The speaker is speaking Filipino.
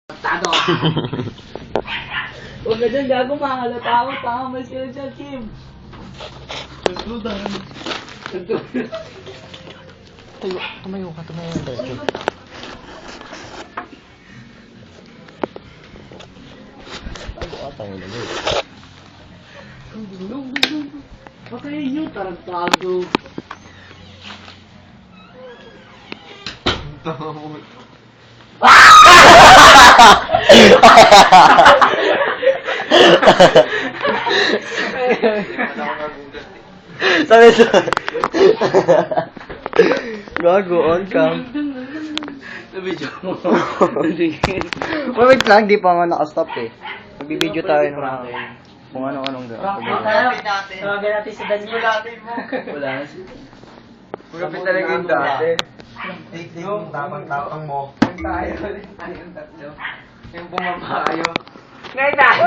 Tado! Huwag ka dyan, gago, makakalata ako. Tama mo sila dyan, Kim. Nagdudan. Tumayo ka, diretso. Tago ata yung lagay. Patayin nyo, tarantado. Sabi sa... Gago, on cam. Nabidyo mo. Wait lang, di pa nga nakastop eh. Magbibideo tayo ng mga... Kung ano-anong gagawin. Tawagan natin si Daniel. Wala na siya. Magapit talaga yung dati. Yung tapang mo. Yung bumaba kayo. Ngayon tayo!